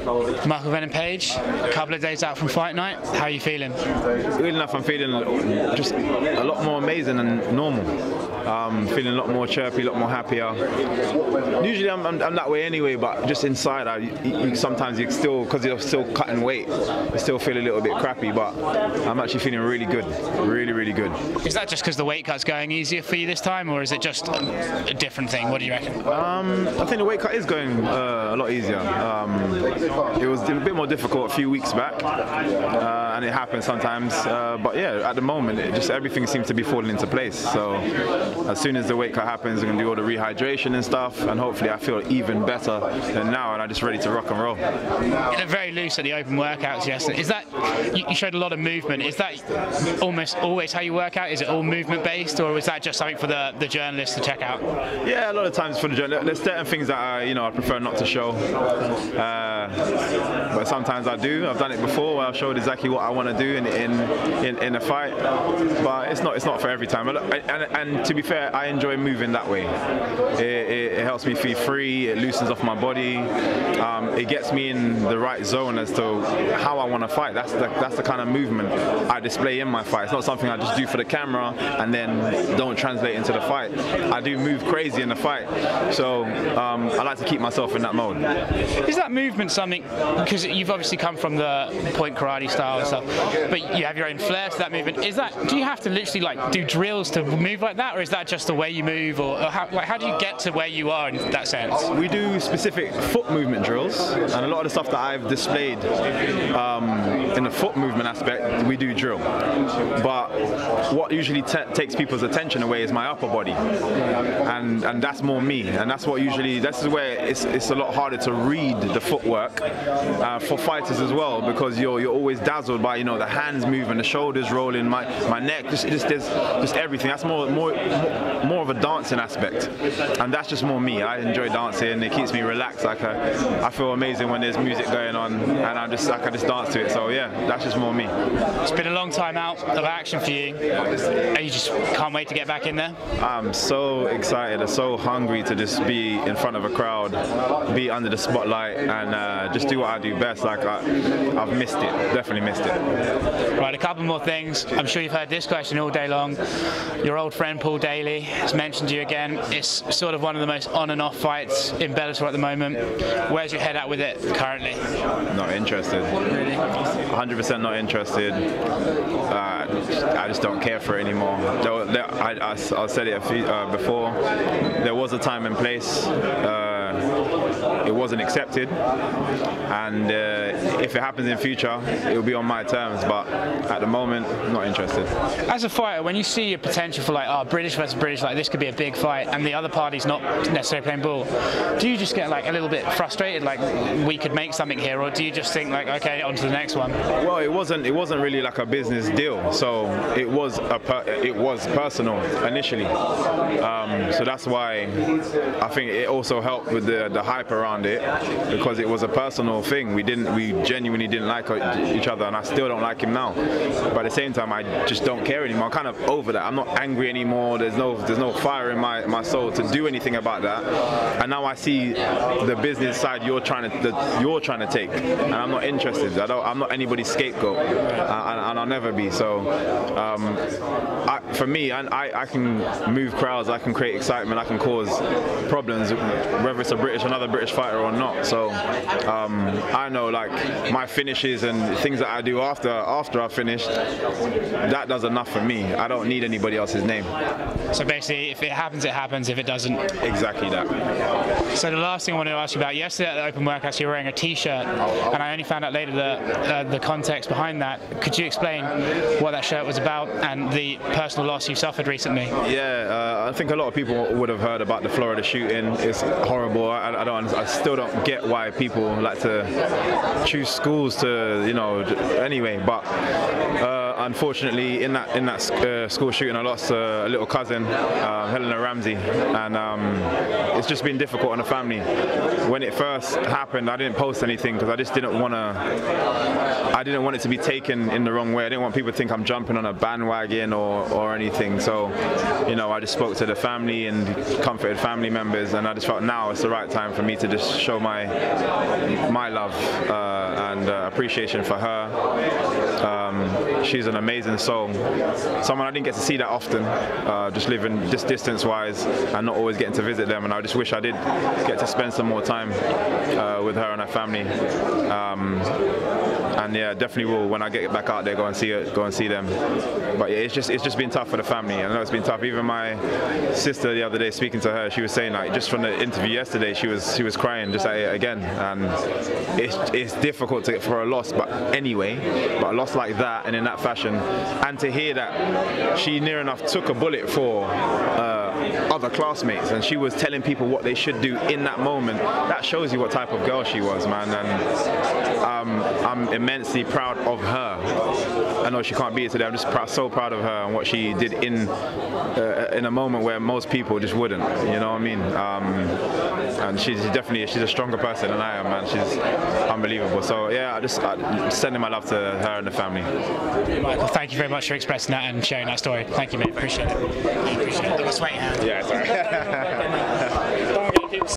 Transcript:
Michael Venom Page, a couple of days out from fight night. How are you feeling? Good enough. I'm feeling just a lot more amazing than normal. Feeling a lot more chirpy, a lot more happier. Usually I'm that way anyway, but just inside, sometimes you still, because you're still cutting weight, you still feel a little bit crappy. But I'm actually feeling really good, really good. Is that just because the weight cut's going easier for you this time, or is it just a different thing? What do you reckon? I think the weight cut is going a lot easier. It was a bit more difficult a few weeks back, and it happens sometimes. But yeah, at the moment, everything seems to be falling into place. So as soon as the weight cut happens, I'm going to do all the rehydration and stuff, and hopefully I feel even better than now, and I'm just ready to rock and roll. You look very loose at the open workouts yesterday. Is that, you showed a lot of movement, is that almost always how you work out? Is it all movement based, or was that just something for the journalists to check out? Yeah, a lot of times for the journalists. There's certain things that I prefer not to show, but sometimes I do. I've done it before where I've showed exactly what I want to do in a fight, but it's not for every time. And to be fair, I enjoy moving that way. It helps me feel free. It loosens off my body. It gets me in the right zone as to how I want to fight. That's the kind of movement I display in my fight. It's not something I just do for the camera and then don't translate into the fight. I do move crazy in the fight, so I like to keep myself in that mode. Is that movement something, because you've obviously come from the point karate style and stuff, but you have your own flair to that movement. Do you have to literally do drills to move like that, or is that just the way you move, or how do you get to where you are in that sense? We do specific foot movement drills, and a lot of the stuff that I've displayed in the foot movement aspect, we do drill. But what usually takes people's attention away is my upper body, and that's more me, and that's where it's a lot harder to read the footwork for fighters as well, because you're always dazzled by the hands moving, the shoulders rolling, my neck, just everything. That's more of a dancing aspect, and that's just more me. I enjoy dancing. It keeps me relaxed. I feel amazing when there's music going on, and I just dance to it. So yeah, that's just more me. It's been a long time out of action for you. You just can't wait to get back in there? I'm so excited. I'm so hungry to just be in front of a crowd, be under the spotlight, and just do what I do best. I've missed it. Definitely missed it. Right, a couple more things. I'm sure you've heard this question all day long. Your old friend Paul Daly has mentioned you again. It's sort of one of the most on and off fights in Bellator at the moment. Where's your head at with it currently? Not interested. Really? 100% not interested. I just don't care for it anymore. I said it before. There was a time and place. It wasn't accepted, and if it happens in future, it will be on my terms, but at the moment, not interested. As a fighter, when you see your potential for British versus British, this could be a big fight, and the other party's not necessarily playing ball, do you just get a little bit frustrated, we could make something here, or do you just think okay, on to the next one? Well, it wasn't really like a business deal, so it was personal initially, so that's why I think it also helped with the hype around it, because it was a personal thing. We genuinely didn't like each other, and I still don't like him now. But at the same time, I just don't care anymore. I'm kind of over that. I'm not angry anymore. There's no fire in my soul to do anything about that. And now I see the business side you're trying to take, and I'm not interested. I'm not anybody's scapegoat, and I'll never be. So for me, I can move crowds, I can create excitement, I can cause problems, whether it's another British fighter or not. So I know my finishes and things that I do after I've finished, that does enough for me. I don't need anybody else's name. So basically, if it happens, it happens. If it doesn't, exactly that. So the last thing I wanted to ask you about, yesterday at the open workouts, you were wearing a t-shirt, and I only found out later the context behind that. Could you explain what that shirt was about and the personal loss you suffered recently? Yeah, I think a lot of people would have heard about the Florida shooting. It's horrible. I still don't get why people like to choose schools to, anyway, but unfortunately, in that school shooting, I lost a little cousin, Helena Ramsey, and it's just been difficult on the family. When it first happened, I didn't post anything because I just didn't want it to be taken in the wrong way. I didn't want people to think I'm jumping on a bandwagon or anything. So, you know, I just spoke to the family and comforted family members, and I just felt now it's the right time for me to just show my love and appreciation for her. She's an amazing soul. Someone I didn't get to see that often, just living just distance-wise and not always getting to visit them. And I just wish I did get to spend some more time with her and her family. And yeah, definitely will when I get back out there go and see them. But yeah, it's just been tough for the family. I know it's been tough. Even my sister the other day, speaking to her, she was saying, like, just from the interview yesterday, she was crying just at it again. And it's difficult for a loss, but a loss like that and in that fashion, and to hear that she near enough took a bullet for other classmates, and she was telling people what they should do in that moment. That shows you what type of girl she was, man. And I'm immensely proud of her. I know she can't be here today. I'm just so proud of her and what she did in a moment where most people just wouldn't. You know what I mean? And she's a stronger person than I am, man. She's unbelievable. So yeah, I'm sending my love to her and the family. Michael, thank you very much for expressing that and sharing that story. Thank you, mate. Appreciate it. Appreciate it. I'm a sweaty hand. Yeah, sorry.